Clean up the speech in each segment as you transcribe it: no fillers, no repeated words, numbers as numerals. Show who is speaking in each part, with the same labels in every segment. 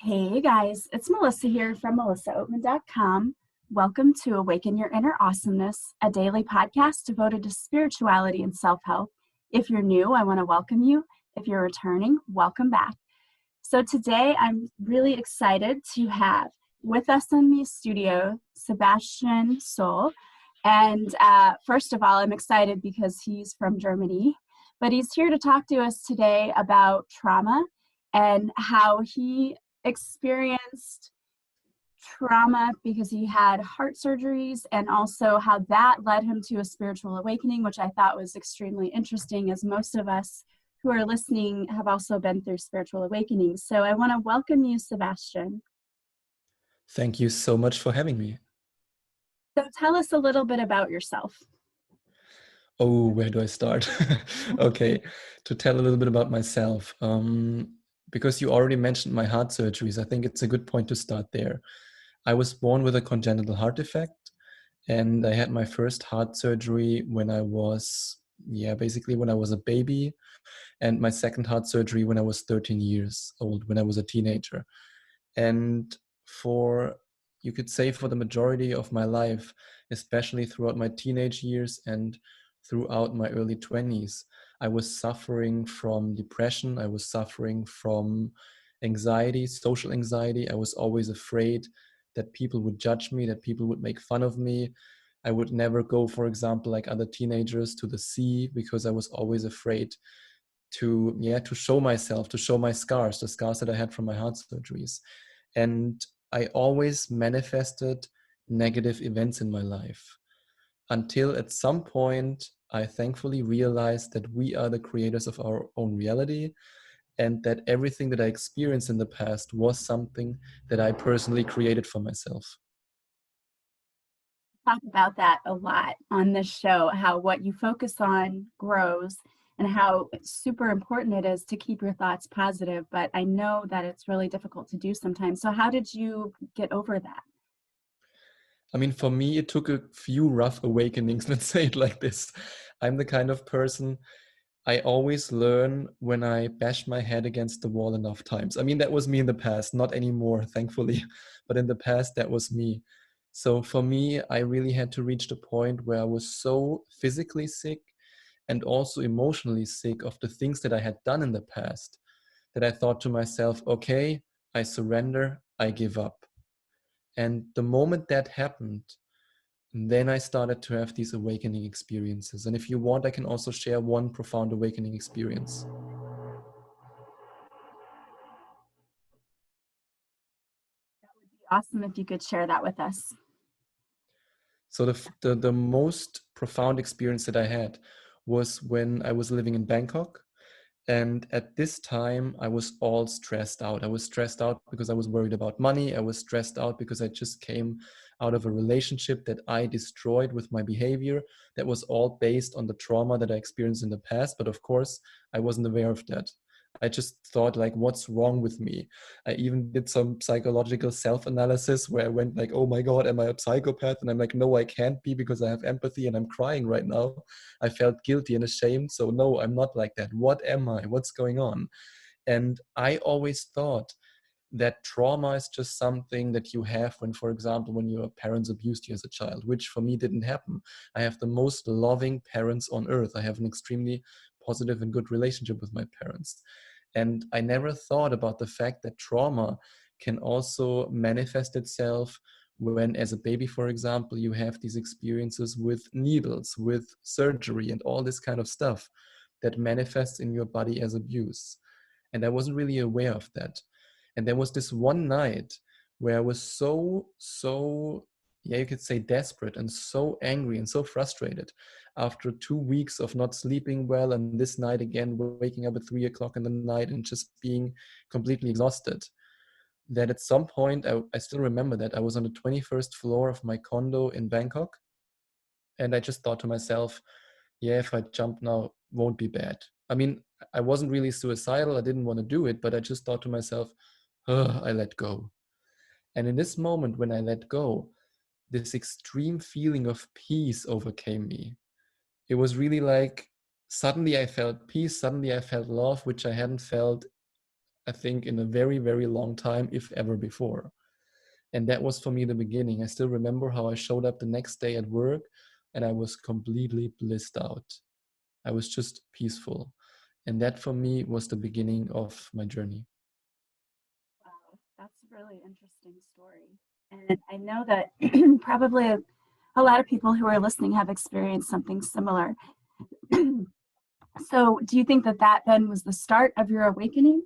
Speaker 1: Hey guys, it's Melissa here from melissaoatman.com. Welcome to Awaken Your Inner Awesomeness, a daily podcast devoted to spirituality and self-help. If you're new, I want to welcome you. If you're returning, welcome back. So today I'm really excited to have with us in the studio Sebastian Soul. And first of all, I'm excited because he's from Germany, but he's here to talk to us today about trauma and how he experienced trauma because he had heart surgeries, and also how that led him to a spiritual awakening, which I thought was extremely interesting, as most of us who are listening have also been through spiritual awakenings. So I want to welcome you, Sebastian.
Speaker 2: Thank you so much for having me.
Speaker 1: So tell us a little bit about yourself.
Speaker 2: Oh, where do I start? Okay, to tell a little bit about myself. Because you already mentioned my heart surgeries, I think it's a good point to start there. I was born with a congenital heart defect, and I had my first heart surgery when I was, basically when I was a baby, and my second heart surgery when I was 13 years old, when I was a teenager. And for, you could say, for the majority of my life, especially throughout my teenage years and throughout my early 20s, I was suffering from depression. I was suffering from anxiety, social anxiety. I was always afraid that people would judge me, that people would make fun of me. I would never go, for example, like other teenagers, to the sea, because I was always afraid to show myself, to show my scars, the scars that I had from my heart surgeries. And I always manifested negative events in my life until at some point I thankfully realized that we are the creators of our own reality, and that everything that I experienced in the past was something that I personally created for myself.
Speaker 1: Talk about that a lot on this show, how what you focus on grows and how super important it is to keep your thoughts positive. But I know that it's really difficult to do sometimes. So how did you get over that?
Speaker 2: I mean, for me, it took a few rough awakenings, let's say it like this. I'm the kind of person, I always learn when I bash my head against the wall enough times. I mean, that was me in the past, not anymore, thankfully, but in the past, that was me. So for me, I really had to reach the point where I was so physically sick and also emotionally sick of the things that I had done in the past, that I thought to myself, okay, I surrender, I give up. And the moment that happened, then I started to have these awakening experiences. And if you want, I can also share one profound awakening experience.
Speaker 1: That would be awesome if you could share that with us.
Speaker 2: So the most profound experience that I had was when I was living in Bangkok. And at this time, I was all stressed out. I was stressed out because I was worried about money. I was stressed out because I just came out of a relationship that I destroyed with my behavior. That was all based on the trauma that I experienced in the past. But of course, I wasn't aware of that. I just thought, like, what's wrong with me? I even did some psychological self-analysis where I went like, oh my God, am I a psychopath? And I'm like, no, I can't be, because I have empathy and I'm crying right now. I felt guilty and ashamed. So no, I'm not like that. What am I? What's going on? And I always thought that trauma is just something that you have when, for example, when your parents abused you as a child, which for me didn't happen. I have the most loving parents on earth. I have an extremely positive and good relationship with my parents. And I never thought about the fact that trauma can also manifest itself when, as a baby, for example, you have these experiences with needles, with surgery, and all this kind of stuff that manifests in your body as abuse. And I wasn't really aware of that. And there was this one night where I was you could say desperate and so angry and so frustrated after 2 weeks of not sleeping well. And this night again, waking up at 3 o'clock in the night and just being completely exhausted, that at some point, I still remember that I was on the 21st floor of my condo in Bangkok. And I just thought to myself, yeah, if I jump now, won't be bad. I mean, I wasn't really suicidal. I didn't want to do it, but I just thought to myself, oh, I let go. And in this moment, when I let go, this extreme feeling of peace overcame me. It was really like, suddenly I felt peace, suddenly I felt love, which I hadn't felt I think, in a very, very long time, if ever before. And that was for me the beginning. I still remember how I showed up the next day at work and I was completely blissed out. I was just peaceful. And that for me was the beginning of my journey.
Speaker 1: Wow, that's a really interesting story. And I know that probably a lot of people who are listening have experienced something similar. So, do you think that that then was the start of your awakening?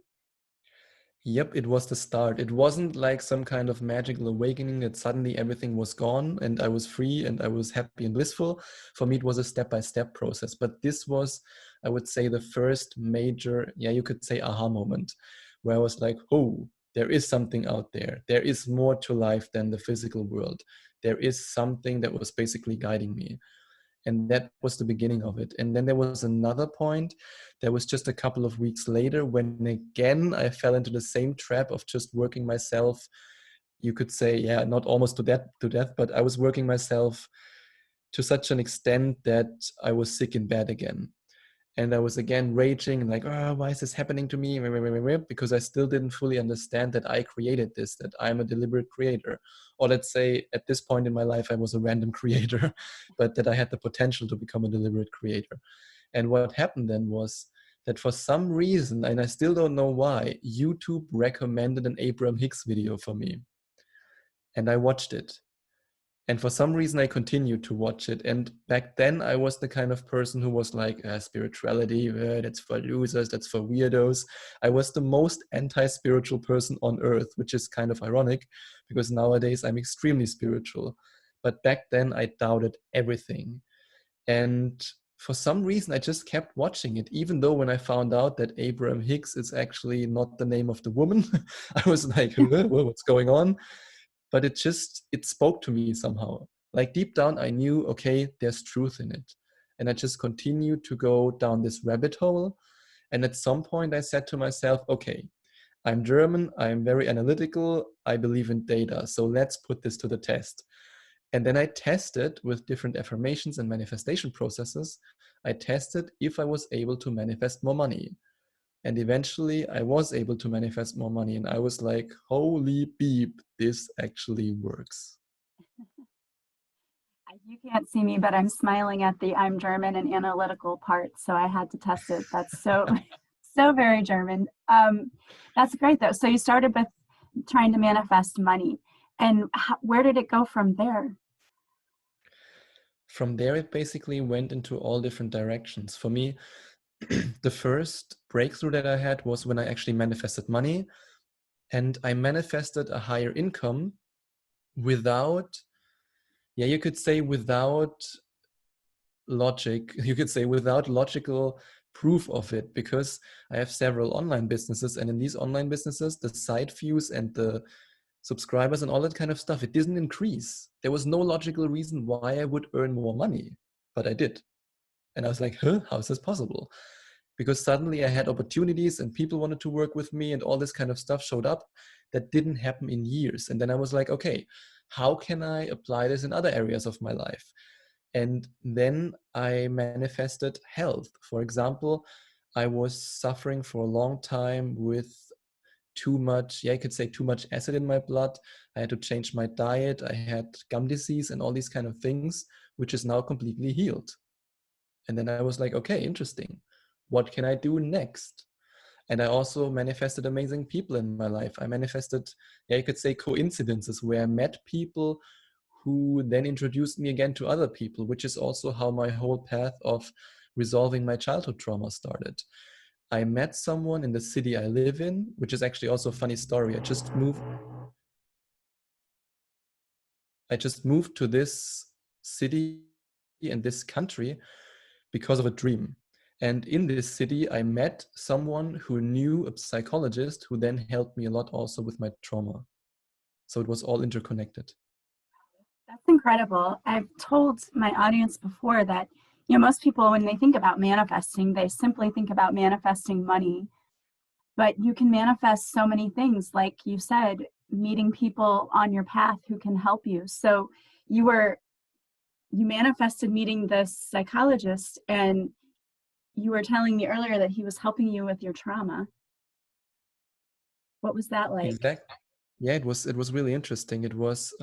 Speaker 2: Yep, it was the start. It wasn't like some kind of magical awakening that suddenly everything was gone and I was free and I was happy and blissful. For me, it was a step-by-step process. But this was, I would say, the first major, yeah, you could say aha moment, where I was like, oh, there is something out there. There is more to life than the physical world. There is something that was basically guiding me. And that was the beginning of it. And then there was another point that was just a couple of weeks later when again I fell into the same trap of just working myself, you could say, yeah, not almost to death, but I was working myself to such an extent that I was sick in bed again. And I was again raging and like, oh, why is this happening to me? Because I still didn't fully understand that I created this, that I'm a deliberate creator. Or let's say at this point in my life, I was a random creator, but that I had the potential to become a deliberate creator. And what happened then was that for some reason, and I still don't know why, YouTube recommended an Abraham Hicks video for me. And I watched it. And for some reason, I continued to watch it. And back then, I was the kind of person who was like, spirituality, that's for losers, that's for weirdos. I was the most anti spiritual person on earth, which is kind of ironic because nowadays I'm extremely spiritual. But back then, I doubted everything. And for some reason, I just kept watching it, even though when I found out that Abraham Hicks is actually not the name of the woman, I was like, huh, what's going on? But it spoke to me somehow. Like deep down, I knew, okay, there's truth in it. And I just continued to go down this rabbit hole. And at some point, I said to myself, okay, I'm German, I'm very analytical, I believe in data. So let's put this to the test. And then I tested with different affirmations and manifestation processes. I tested if I was able to manifest more money. And eventually I was able to manifest more money. And I was like, holy beep, this actually works.
Speaker 1: You can't see me, but I'm smiling at the I'm German and analytical part, so I had to test it. That's so, so very German. That's great though. So you started with trying to manifest money, and where did it go from there?
Speaker 2: From there, it basically went into all different directions. For me, the first breakthrough that I had was when I actually manifested money, and I manifested a higher income without, yeah, you could say without logic, you could say without logical proof of it, because I have several online businesses, and in these online businesses, the site views and the subscribers and all that kind of stuff, it didn't increase. There was no logical reason why I would earn more money, but I did. And I was like, huh, how is this possible? Because suddenly I had opportunities and people wanted to work with me and all this kind of stuff showed up that didn't happen in years. And then I was like, okay, how can I apply this in other areas of my life? And then I manifested health. For example, I was suffering for a long time with too much, yeah, you could say too much acid in my blood. I had to change my diet. I had gum disease and all these kind of things, which is now completely healed. And then I was like, okay, interesting. What can I do next? And I also manifested amazing people in my life. I manifested, yeah, you could say coincidences where I met people who then introduced me again to other people, which is also how my whole path of resolving my childhood trauma started. I met someone in the city I live in, which is actually also a funny story. I just moved to this city and this country because of a dream. And in this city, I met someone who knew a psychologist who then helped me a lot also with my trauma. So it was all interconnected.
Speaker 1: That's incredible. I've told my audience before that, most people, when they think about manifesting, they simply think about manifesting money, but you can manifest so many things, like you said, meeting people on your path who can help you. So you were you manifested meeting this psychologist, and you were telling me earlier that he was helping you with your trauma. What was that like?
Speaker 2: Exactly. Yeah, it was really interesting. It was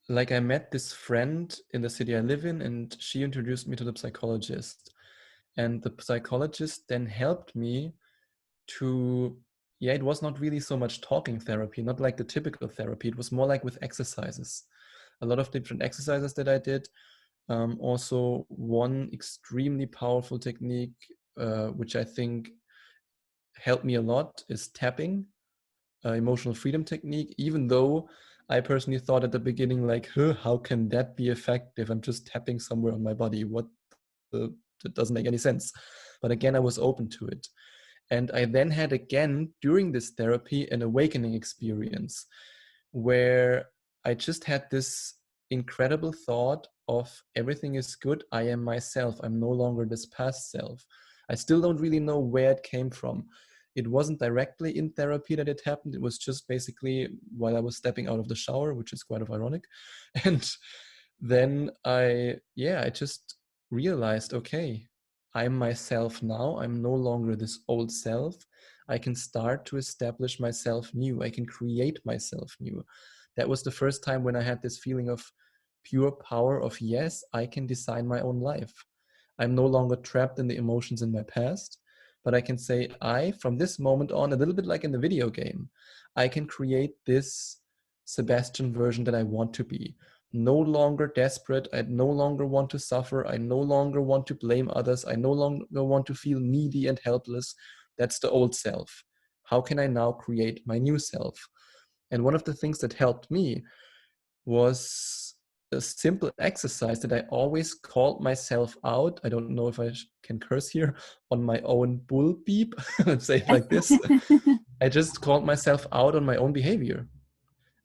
Speaker 2: like I met this friend in the city I live in, and she introduced me to the psychologist. And the psychologist then helped me to, yeah, it was not really so much talking therapy, not like the typical therapy. It was more like with exercises. A lot of different exercises that I did. Also, one extremely powerful technique, which I think helped me a lot, is tapping, emotional freedom technique, even though I personally thought at the beginning, like, huh, how can that be effective? I'm just tapping somewhere on my body. That doesn't make any sense. But again, I was open to it. And I then had again, during this therapy, an awakening experience where I just had this incredible thought of everything is good. I am myself. I'm no longer this past self. I still don't really know where it came from. It wasn't directly in therapy that it happened. It was just basically while I was stepping out of the shower, which is quite ironic. And then I just realized, okay, I'm myself now. I'm no longer this old self. I can start to establish myself new. I can create myself new. That was the first time when I had this feeling of pure power of, yes, I can design my own life. I'm no longer trapped in the emotions in my past, but I can say, from this moment on, a little bit like in the video game, I can create this Sebastian version that I want to be. No longer desperate. I no longer want to suffer. I no longer want to blame others. I no longer want to feel needy and helpless. That's the old self. How can I now create my new self? And one of the things that helped me was a simple exercise that I always called myself out. I don't know if I can curse here, on my own bull beep. Let's say it like this. I just called myself out on my own behavior.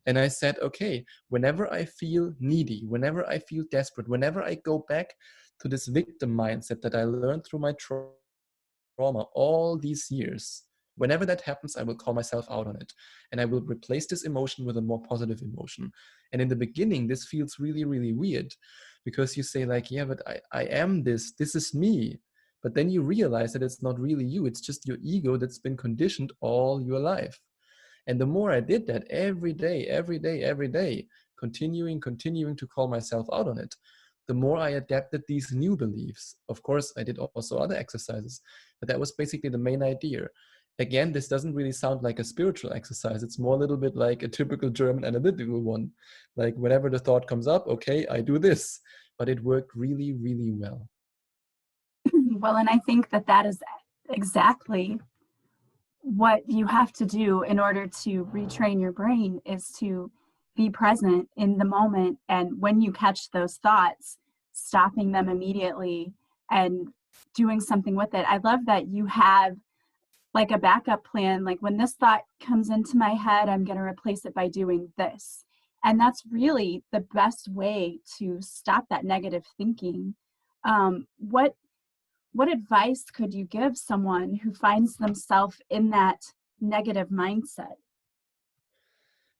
Speaker 2: And I said, okay, whenever I feel needy, whenever I feel desperate, whenever I go back to this victim mindset that I learned through my trauma all these years, whenever that happens, I will call myself out on it. And I will replace this emotion with a more positive emotion. And in the beginning, this feels really, really weird because you say, like, yeah, but I am this is me. But then you realize that it's not really you, it's just your ego that's been conditioned all your life. And the more I did that every day, continuing to call myself out on it, the more I adapted these new beliefs. Of course, I did also other exercises, but that was basically the main idea. Again, this doesn't really sound like a spiritual exercise. It's more a little bit like a typical German analytical one. Like whenever the thought comes up, okay, I do this. But it worked really, really well.
Speaker 1: Well, and I think that that is exactly what you have to do in order to retrain your brain, is to be present in the moment. And when you catch those thoughts, stopping them immediately and doing something with it. I love that you have like a backup plan. Like when this thought comes into my head, I'm going to replace it by doing this. And that's really the best way to stop that negative thinking. What advice could you give someone who finds themselves in that negative mindset?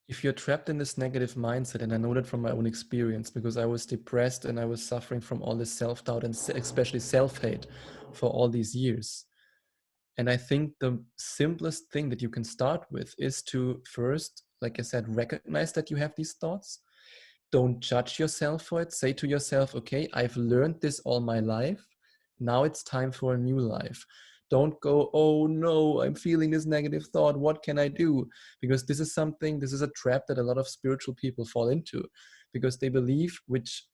Speaker 2: If you're trapped in this negative mindset, and I know that from my own experience because I was depressed and I was suffering from all this self-doubt and especially self-hate for all these years. And I think the simplest thing that you can start with is to first, like I said, recognize that you have these thoughts. Don't judge yourself for it. Say to yourself, okay, I've learned this all my life. Now it's time for a new life. Don't go, oh no, I'm feeling this negative thought. What can I do? Because this is a trap that a lot of spiritual people fall into because they believe, which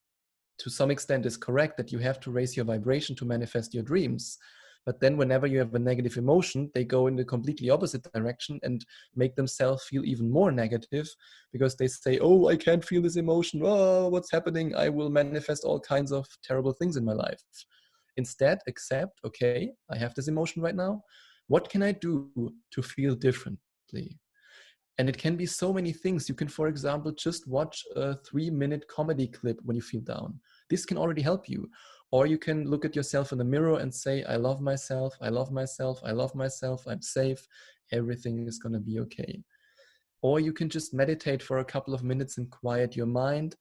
Speaker 2: to some extent is correct, that you have to raise your vibration to manifest your dreams. But then whenever you have a negative emotion, they go in the completely opposite direction and make themselves feel even more negative because they say, oh, I can't feel this emotion. Oh, what's happening? I will manifest all kinds of terrible things in my life. Instead, accept, okay, I have this emotion right now. What can I do to feel differently? And it can be so many things. You can, for example, just watch a 3-minute comedy clip when you feel down. This can already help you. Or you can look at yourself in the mirror and say, I love myself, I love myself, I love myself, I'm safe, everything is going to be okay. Or you can just meditate for a couple of minutes and quiet your mind,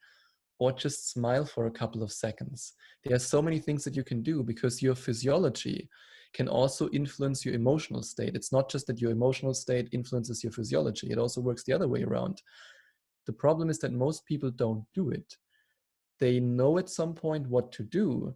Speaker 2: or just smile for a couple of seconds. There are so many things that you can do because your physiology can also influence your emotional state. It's not just that your emotional state influences your physiology, it also works the other way around. The problem is that most people don't do it. They know at some point what to do,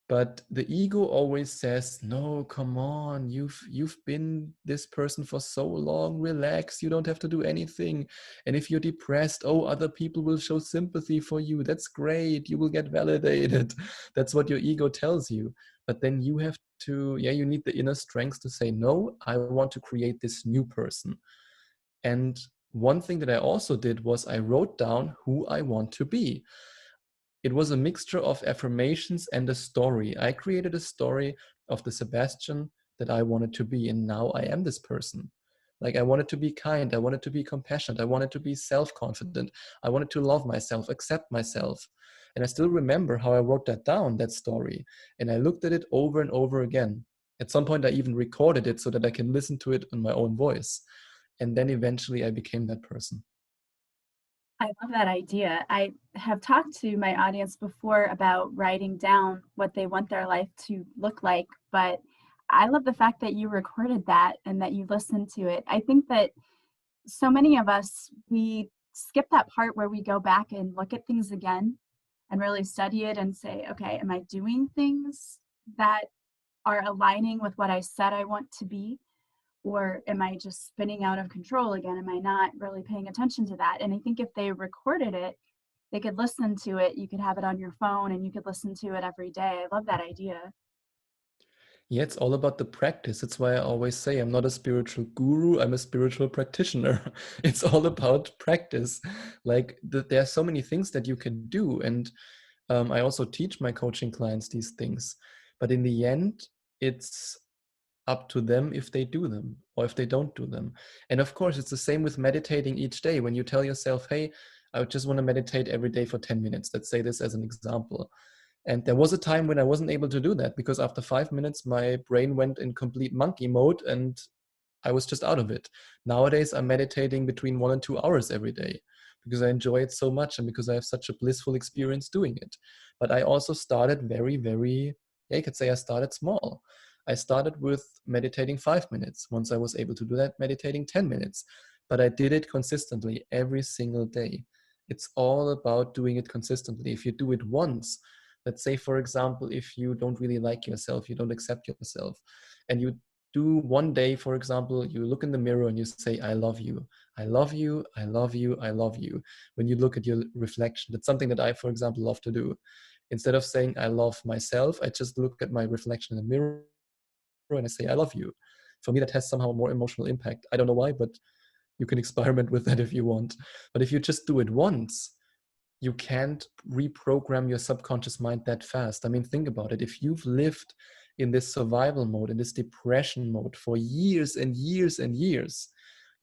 Speaker 2: but the ego always says, no, come on, you've been this person for so long, relax, you don't have to do anything. And if you're depressed, oh, other people will show sympathy for you, that's great, you will get validated. That's what your ego tells you. But then you have to, you need the inner strength to say, no, I want to create this new person. And one thing that I also did was I wrote down who I want to be. It was a mixture of affirmations and a story. I created a story of the Sebastian that I wanted to be, and now I am this person. Like, I wanted to be kind, I wanted to be compassionate, I wanted to be self-confident, I wanted to love myself, accept myself. And I still remember how I wrote that down, that story. And I looked at it over and over again. At some point, I even recorded it so that I can listen to it in my own voice. And then eventually I became that person.
Speaker 1: I love that idea. I have talked to my audience before about writing down what they want their life to look like, but I love the fact that you recorded that and that you listened to it. I think that so many of us, we skip that part where we go back and look at things again and really study it and say, okay, am I doing things that are aligning with what I said I want to be? Or am I just spinning out of control again? Am I not really paying attention to that? And I think if they recorded it, they could listen to it. You could have it on your phone and you could listen to it every day. I love that idea.
Speaker 2: Yeah, it's all about the practice. That's why I always say I'm not a spiritual guru, I'm a spiritual practitioner. It's all about practice. Like, there are so many things that you can do. And I also teach my coaching clients these things. But in the end, it's up to them if they do them or if they don't do them. And of course, it's the same with meditating each day. When you tell yourself, hey, I just want to meditate every day for 10 minutes. Let's say this as an example. And there was a time when I wasn't able to do that because after 5 minutes, my brain went in complete monkey mode and I was just out of it. Nowadays, I'm meditating between 1 and 2 hours every day because I enjoy it so much and because I have such a blissful experience doing it. But I also started very, very, yeah, you could say I started small. I started with meditating 5 minutes. Once I was able to do that, meditating 10 minutes. But I did it consistently every single day. It's all about doing it consistently. If you do it once, let's say, for example, if you don't really like yourself, you don't accept yourself, and you do one day, for example, you look in the mirror and you say, I love you, I love you, I love you, I love you. When you look at your reflection, that's something that I, for example, love to do. Instead of saying, I love myself, I just look at my reflection in the mirror and I say, I love you. For me, that has somehow more emotional impact. I don't know why, but you can experiment with that if you want. But if you just do it once, you can't reprogram your subconscious mind that fast. I mean, think about it. If you've lived in this survival mode, in this depression mode for years and years and years,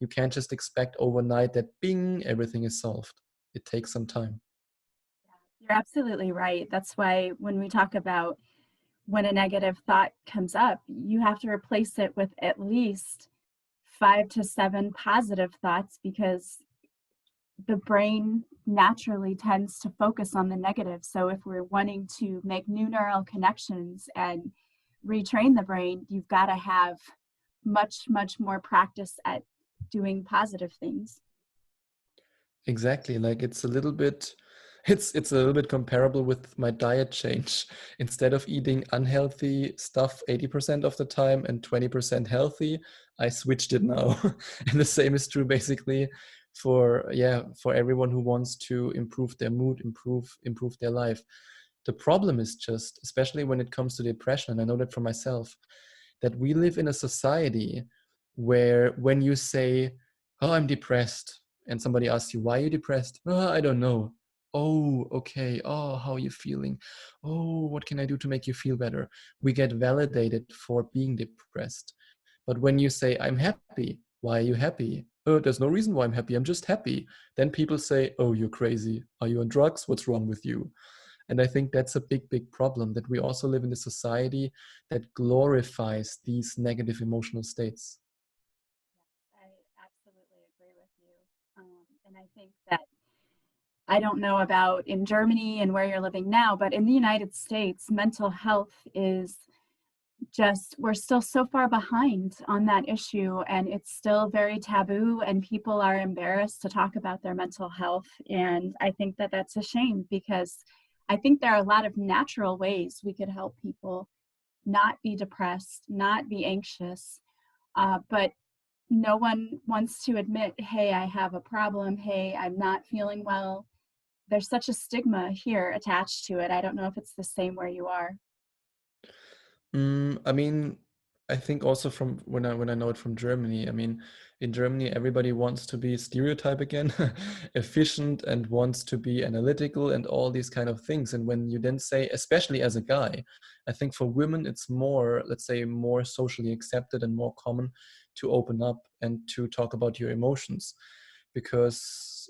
Speaker 2: you can't just expect overnight that bing, everything is solved. It takes some time.
Speaker 1: You're absolutely right. That's why when we talk about when a negative thought comes up, you have to replace it with at least 5 to 7 positive thoughts because the brain naturally tends to focus on the negative. So if we're wanting to make new neural connections and retrain the brain, you've got to have much, much more practice at doing positive things.
Speaker 2: Exactly. Like, it's a little bit, it's a little bit comparable with my diet change. Instead of eating unhealthy stuff 80% of the time and 20% healthy, I switched it now. And the same is true basically for, yeah, for everyone who wants to improve their mood, improve their life. The problem is just, especially when it comes to depression, and I know that for myself, that we live in a society where when you say, oh, I'm depressed, and somebody asks you, why are you depressed? Oh, I don't know. Oh, okay. Oh, how are you feeling? Oh, what can I do to make you feel better? We get validated for being depressed. But when you say, I'm happy, why are you happy? Oh, there's no reason why I'm happy. I'm just happy. Then people say, oh, you're crazy. Are you on drugs? What's wrong with you? And I think that's a big, big problem, that we also live in a society that glorifies these negative emotional states.
Speaker 1: I absolutely agree with you. And I think that I don't know about in Germany and where you're living now, but in the United States, mental health is just we're still so far behind on that issue, and it's still very taboo, and people are embarrassed to talk about their mental health. And I think that that's a shame, because I think there are a lot of natural ways we could help people not be depressed, not be anxious, but no one wants to admit, hey, I have a problem, hey, I'm not feeling well. There's such a stigma here attached to it. I don't know if it's the same where you are.
Speaker 2: I mean, I think also from when I know it from Germany. I mean, in Germany, everybody wants to be stereotype again, efficient, and wants to be analytical and all these kind of things. And when you then say, especially as a guy, I think for women it's more, let's say, more socially accepted and more common to open up and to talk about your emotions, because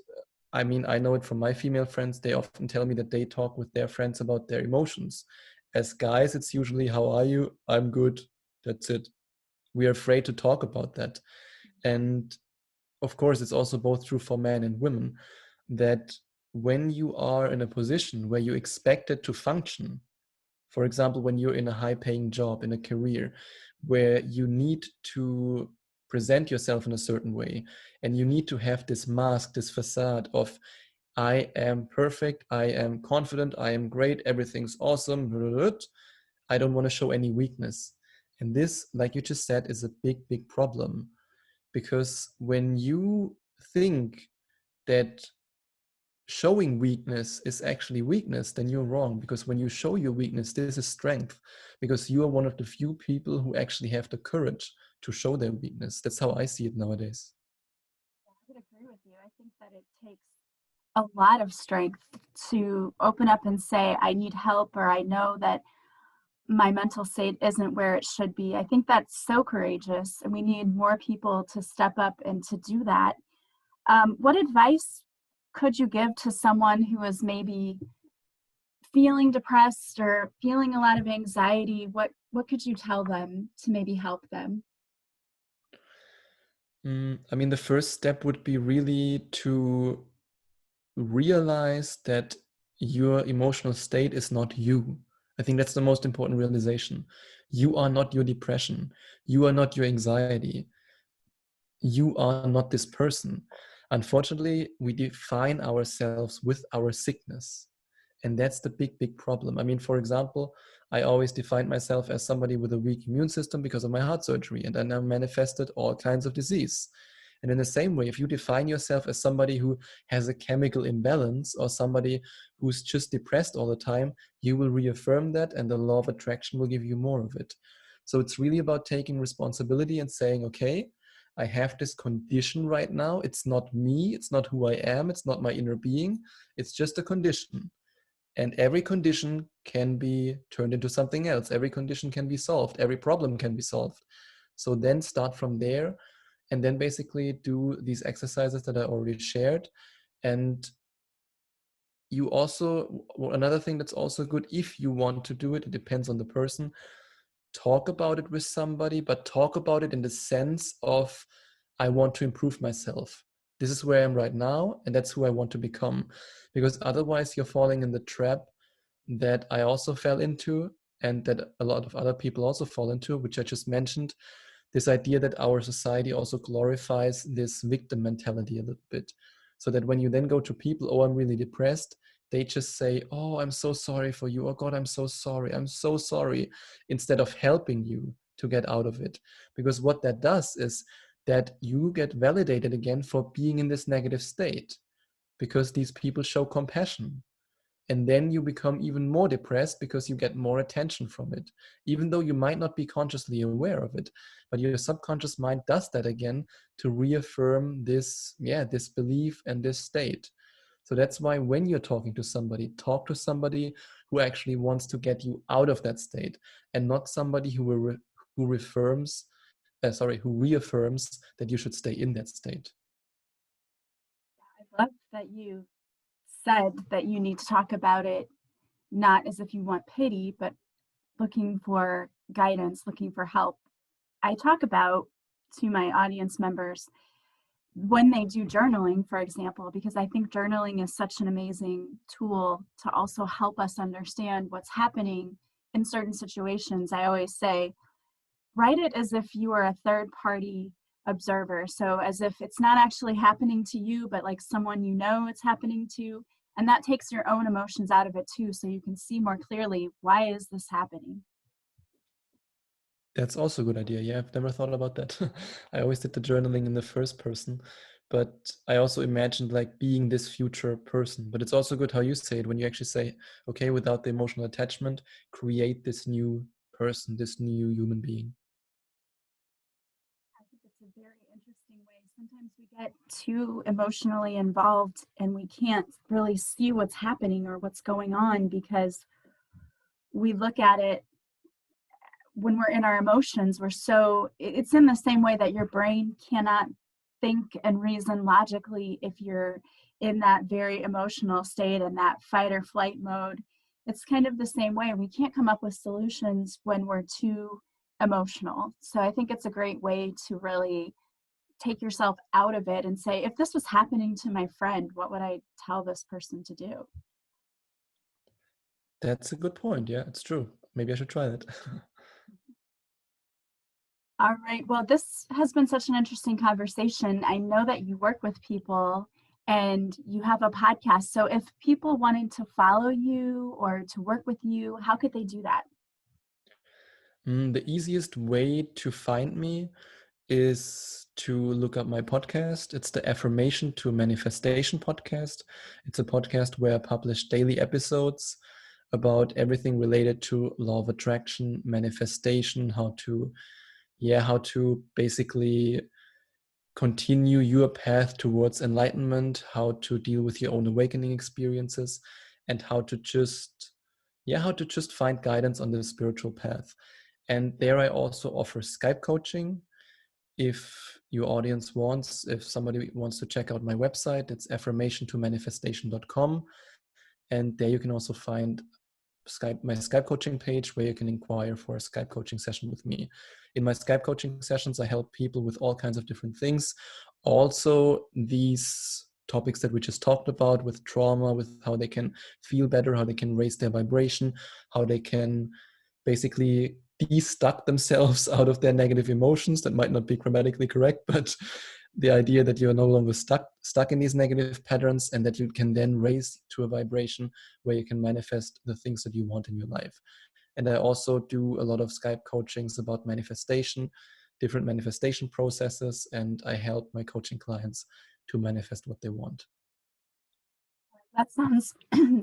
Speaker 2: I mean, I know it from my female friends. They often tell me that they talk with their friends about their emotions. As guys, it's usually, how are you? I'm good. That's it. We are afraid to talk about that. And of course, it's also both true for men and women that when you are in a position where you expect it to function, for example, when you're in a high paying job, in a career where you need to present yourself in a certain way, and you need to have this mask, this facade of, I am perfect, I am confident, I am great, everything's awesome, I don't want to show any weakness. And this, like you just said, is a big, big problem. Because when you think that showing weakness is actually weakness, then you're wrong. Because when you show your weakness, this is strength. Because you are one of the few people who actually have the courage to show their weakness. That's how I see it nowadays.
Speaker 1: I would agree with you. I think that it takes a lot of strength to open up and say, I need help, or I know that my mental state isn't where it should be. I think that's so courageous, and we need more people to step up and to do that. What advice could you give to someone who is maybe feeling depressed or feeling a lot of anxiety? What could you tell them to maybe help them?
Speaker 2: I mean, the first step would be really to realize that your emotional state is not you. I think that's the most important realization. You are not your depression. You are not your anxiety. You are not this person. Unfortunately, we define ourselves with our sickness. And that's the big, big problem. I mean, for example, I always defined myself as somebody with a weak immune system because of my heart surgery, and I now manifested all kinds of disease. And in the same way, if you define yourself as somebody who has a chemical imbalance or somebody who's just depressed all the time, you will reaffirm that, and the law of attraction will give you more of it. So it's really about taking responsibility and saying, okay, I have this condition right now. It's not me. It's not who I am. It's not my inner being. It's just a condition. And every condition can be turned into something else. Every condition can be solved. Every problem can be solved. So then start from there, and then basically do these exercises that I already shared. And you also, another thing that's also good, if you want to do it, it depends on the person, talk about it with somebody, but talk about it in the sense of, I want to improve myself. This is where I am right now, and that's who I want to become. Because otherwise you're falling in the trap that I also fell into, and that a lot of other people also fall into, which I just mentioned, this idea that our society also glorifies this victim mentality a little bit. So that when you then go to people, oh, I'm really depressed, they just say, oh, I'm so sorry for you. Oh God, I'm so sorry. I'm so sorry. Instead of helping you to get out of it. Because what that does is that you get validated again for being in this negative state, because these people show compassion. And then you become even more depressed because you get more attention from it, even though you might not be consciously aware of it. But your subconscious mind does that again to reaffirm this, this belief and this state. So that's why when you're talking to somebody, talk to somebody who actually wants to get you out of that state, and not somebody who reaffirms that you should stay in that state.
Speaker 1: I love that you said that you need to talk about it not as if you want pity, but looking for guidance, looking for help. I talk about to my audience members when they do journaling, for example, because I think journaling is such an amazing tool to also help us understand what's happening in certain situations, I always say, write it as if you are a third party observer. So as if it's not actually happening to you, but like someone you know it's happening to. And that takes your own emotions out of it too. So you can see more clearly, why is this happening?
Speaker 2: That's also a good idea. Yeah, I've never thought about that. I always did the journaling in the first person, but I also imagined like being this future person. But it's also good how you say it when you actually say, okay, without the emotional attachment, create this new person, this new human being.
Speaker 1: I think it's a very interesting way. Sometimes we get too emotionally involved and we can't really see what's happening or what's going on because we look at it when we're in our emotions. It's in the same way that your brain cannot think and reason logically if you're in that very emotional state and that fight or flight mode. It's kind of the same way. We can't come up with solutions when we're too emotional. So I think it's a great way to really take yourself out of it and say, if this was happening to my friend, what would I tell this person to do?
Speaker 2: That's a good point. Yeah, it's true. Maybe I should try that.
Speaker 1: All right. Well, this has been such an interesting conversation. I know that you work with people and you have a podcast. So if people wanted to follow you or to work with you, how could they do that?
Speaker 2: The easiest way to find me is to look up my podcast. It's the Affirmation to Manifestation podcast. It's a podcast where I publish daily episodes about everything related to law of attraction, manifestation, how to basically continue your path towards enlightenment, how to deal with your own awakening experiences, and how to just find guidance on the spiritual path. And there I also offer Skype coaching. If your audience wants, if somebody wants to check out my website, it's affirmationtomanifestation.com. And there you can also find my Skype coaching page where you can inquire for a Skype coaching session with me. In my Skype coaching sessions, I help people with all kinds of different things. Also, these topics that we just talked about with trauma, with how they can feel better, how they can raise their vibration, how they can basically de-stuck themselves out of their negative emotions. That might not be grammatically correct, but the idea that you're no longer stuck in these negative patterns and that you can then raise to a vibration where you can manifest the things that you want in your life. And I also do a lot of Skype coachings about manifestation, different manifestation processes, and I help my coaching clients to manifest what they want.
Speaker 1: That sounds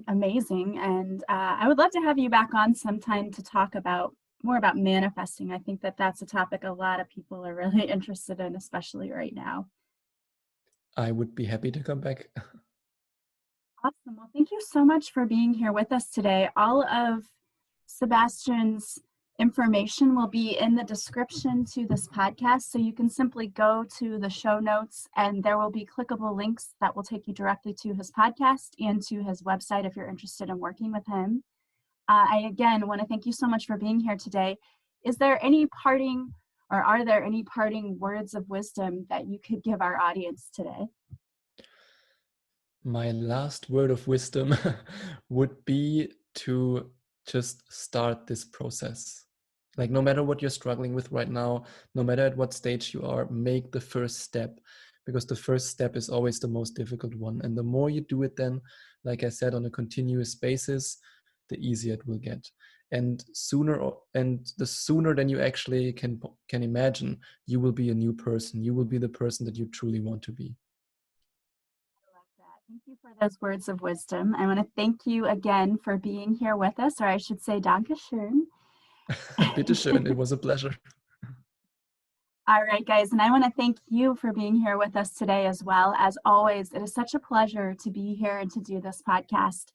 Speaker 1: amazing. And I would love to have you back on sometime to talk about more about manifesting. I think that that's a topic a lot of people are really interested in, especially right now.
Speaker 2: I would be happy to come back.
Speaker 1: Awesome. Well, thank you so much for being here with us today. All of Sebastian's information will be in the description to this podcast. So you can simply go to the show notes and there will be clickable links that will take you directly to his podcast and to his website if you're interested in working with him. I again want to thank you so much for being here today. Is there any parting or are there any parting words of wisdom that you could give our audience today?
Speaker 2: My last word of wisdom would be to just start this process. Like, no matter what you're struggling with right now, no matter at what stage you are, make the first step, because the first step is always the most difficult one. And the more you do it, then, like I said, on a continuous basis, the easier it will get. And the sooner than you actually can imagine, you will be a new person. You will be the person that you truly want to be.
Speaker 1: Thank you for those words of wisdom. I want to thank you again for being here with us, or I should say, Danke schön.
Speaker 2: Bitte schön, it was a pleasure.
Speaker 1: All right, guys, and I want to thank you for being here with us today as well. As always, it is such a pleasure to be here and to do this podcast.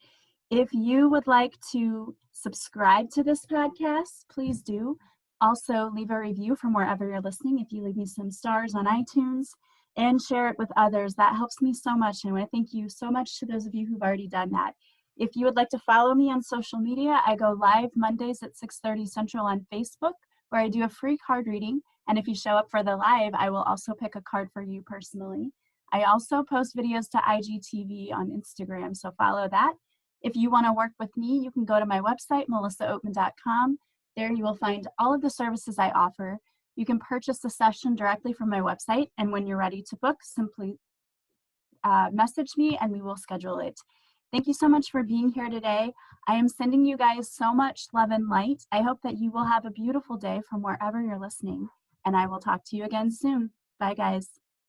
Speaker 1: If you would like to subscribe to this podcast, please do. Also, leave a review from wherever you're listening. If you leave me some stars on iTunes and share it with others, that helps me so much. And I want to thank you so much to those of you who've already done that. If you would like to follow me on social media, I go live Mondays at 6:30 Central on Facebook, where I do a free card reading. And if you show up for the live, I will also pick a card for you personally. I also post videos to IGTV on Instagram, so follow that. If you want to work with me, you can go to my website, melissaoatman.com. There you will find all of the services I offer. You can purchase a session directly from my website, and when you're ready to book, simply message me and we will schedule it. Thank you so much for being here today. I am sending you guys so much love and light. I hope that you will have a beautiful day from wherever you're listening, and I will talk to you again soon. Bye, guys.